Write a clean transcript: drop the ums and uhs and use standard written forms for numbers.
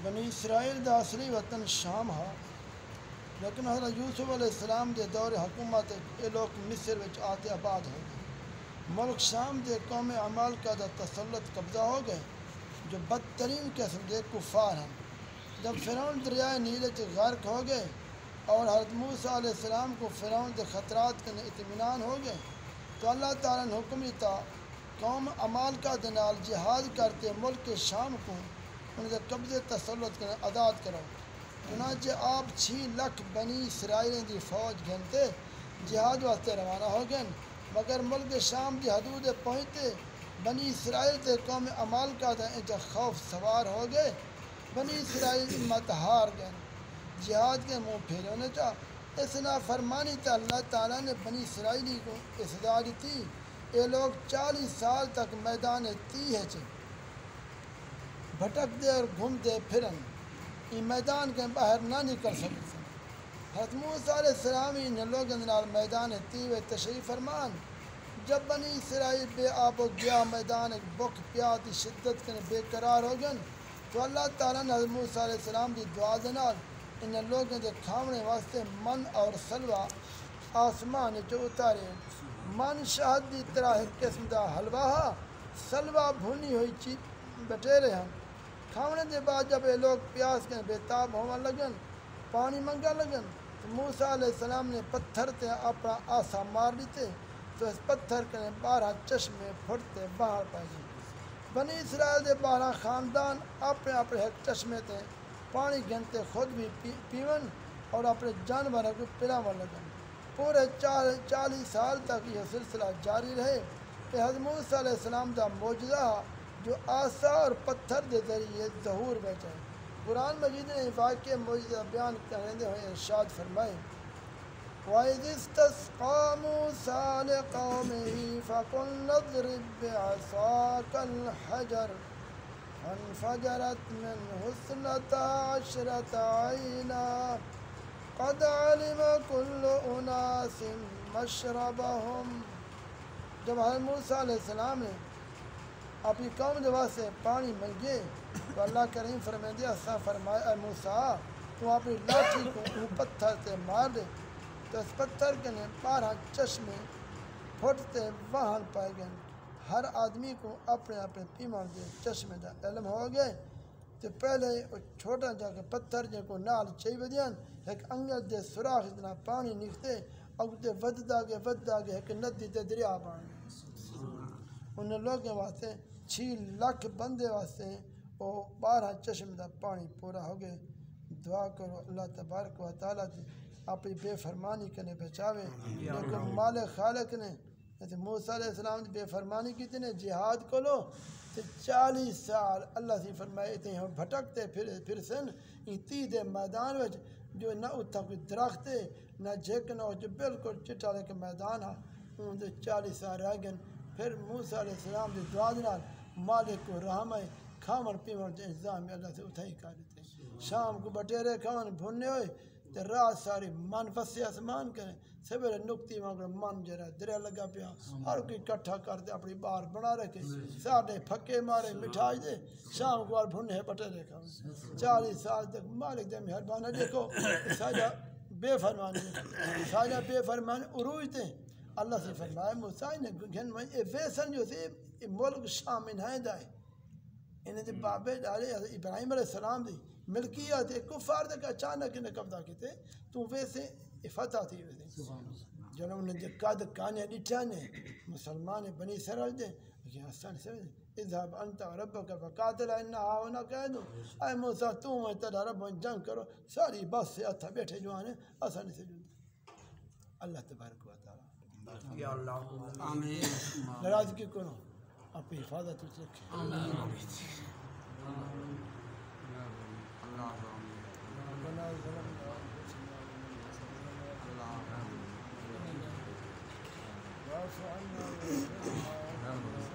بنی اسرائیل دا اصلی وطن شام ہا، لیکن حضرت یوسف علیہ السلام دے دور حکومت یہ لوگ مصر وچ آتے آباد ہو گئے۔ ملک شام دے قوم عمال کا دا تسلط قبضہ ہو گئے جو بدترین قسم دے کفار ہیں۔ جب فرعون دریائے نیل وچ غرق ہو گئے اور حضرت موسیٰ علیہ السلام کو فرعون دے خطرات کے اطمینان ہو گئے تو اللہ تعالیٰ نے حکم دیتا قوم عمال کا دے نال جہاد کرتے ملک کے شام کو ان کے قبضے تسلط کے آزاد کرو۔ چنانچہ آپ 6 لاکھ بنی اسرائیل دی فوج گھنتے جہاد واسطے روانہ ہو گئے، مگر ملک شام دی حدود پہنچتے بنی اسرائیل تے قوم عمال کا دا انجا خوف سوار ہو گئے۔ بنی اسرائیل مت ہار گئے، جہاد کے منہ پھیرے نے چاہ اس نافرمانی تا اللہ تعالیٰ نے بنی اسرائیلی کو سزا دی تھی۔ یہ لوگ 40 سال تک میدان تیہ بھٹک دے اور گھومتے پھرن، یہ میدان کے باہر نہ نکل سکتے۔ حضرت موسیٰ علیہ السلام ان لوگوں نال میدان تیہ تشریف فرمان جب بنی اسرائیل بے آب و گیا میدان بک پیاتی شدت کے بے قرار ہو گئے تو اللہ تعالیٰ نے حضرت موسیٰ علیہ السلام دی دعا دے نال ان لوگوں کے کھاونے واسطے من اور سلوہ آسمان جو اتارے۔ من شہد دی طرح ایک قسم دا حلوہ ہا، سلوہ بھونی ہوئی بٹیرے ہیں۔ کھاونے دے بعد جب یہ لوگ پیاس کے بے تاب ہونے لگن پانی منگا لگن تو موسیٰ علیہ السلام نے پتھر تے اپنا آسا مار لیتے تو اس پتھر کے 12 چشمے پھٹتے باہر پائے گئے۔ بنی اسرائیل دے 12 خاندان اپنے اپنے ایک چشمے تے پانی گھنتے خود بھی پیون اور اپنے جانوروں کو پلاون لگن۔ پورے 40 سال تک یہ سلسلہ جاری رہے۔ یہ حضرت موسیٰ علیہ السلام دا معجزہ جو آسا اور پتھر دے ذریعے ظہور بیٹھا ہے۔ قرآن مجید نے واقع معجزہ بیان کرنے ہوئے ارشاد فرمائے وَإِذِ اسْتَسْقَىٰ مُوسَىٰ لِقَوْمِهِ فَقُلْنَا اضْرِب بِّعَصَاكَ الْحَجَرَ فَانْفَجَرَتْ مِنْهُ 12 عَيْنًا قَدْ عَلِمَ كُلُّ أُنَاسٍ مَّشْرَبَهُمْ۔ جب حضرت موسیٰ علیہ السلام نے اپنی قوم کے واسطے پانی منگے تو اللہ کریم فرمائے ایسا فرمایا اے موسیٰ تو اپنی لاٹھی کو پتھر سے مار دے تو اس پتھر کے 12 چشمے پھٹتے وہاں پائے گئے۔ ہر آدمی کو اپنے اپنے پیمان دے چشمے دا علم ہو گئے تو پہلے چھوٹا جا کے پتھر جے کو نال چاہی بدیان ایک انگل دے سراخ اتنا پانی نکتے اگتے وددا گے ایک ندی تے دریا بان گئے۔ ان لوگوں واسطے 6 لاکھ بندے واسطے وہ 12 چشم دا پانی پورا ہو گئے۔ دعا کرو اللہ تبارک و تعالیٰ اپنی بے فرمانی کنے بچاوے، لیکن مالک خالق نے موسیٰ علیہ السلام بے فرمانی کی نے جہاد کو لو تو 40 سال اللہ سے فرمائے تھے ہم بھٹکتے پھر سن تیہ دے میدان وچ جو نہ اتھا کوئی درخت ہے نہ جھکنا ہو جو بالکل چٹا لے کے میدان ہا ان دے 40 سال رہ گئے۔ پھر موسیٰ علیہ السلام دی دعا دنال مالک کو رحم ہے کھامن پیمن دے انتظام اللہ سے اتھائی کر دیتے۔ شام کو بٹیرے کھاون بھونے ہوئے تو رات ساری من وسے آسمان کریں سویرے نکتی مانگڑ من جرا دریا لگا پیا ہر کوئی کٹھا کرتے اپنی بار بنا رکھے ساڑھے پھکے مارے مٹھائی دے شام کو بھونے بٹیرے کھاون 40 سال تک مالک دے مہربانہ دیکھو ساجہ بے فرمانی عروج دے اللہ سے فرمائے موسیٰ نے گھن میں ویسن جو تھی ملک شام انہیں دائے انہیں دے بابے ڈالے ابراہیم علیہ السلام دی ملکیت کفار دے اچانک انہیں قبضہ کیتے تو ویسے فتح تھی ویسے جنہوں نے دے قد کانے ڈٹھا نے مسلمان بنی اسرائیل دے لیکن آسان سے اذهب انت ربک فقاتلا انہا ہونا کہہ دو اے موسیٰ تو میں تیرا رب جنگ کرو ساری بس سے اتھا بیٹھے جو آنے آسانی سے جلد اللہ تبارک و تعالی یا اللہ آمین ناراضگی کرو اپنی حفاظت رکھیں آمین ربنا ظلمنا انفسنا واعف عنا واغفر لنا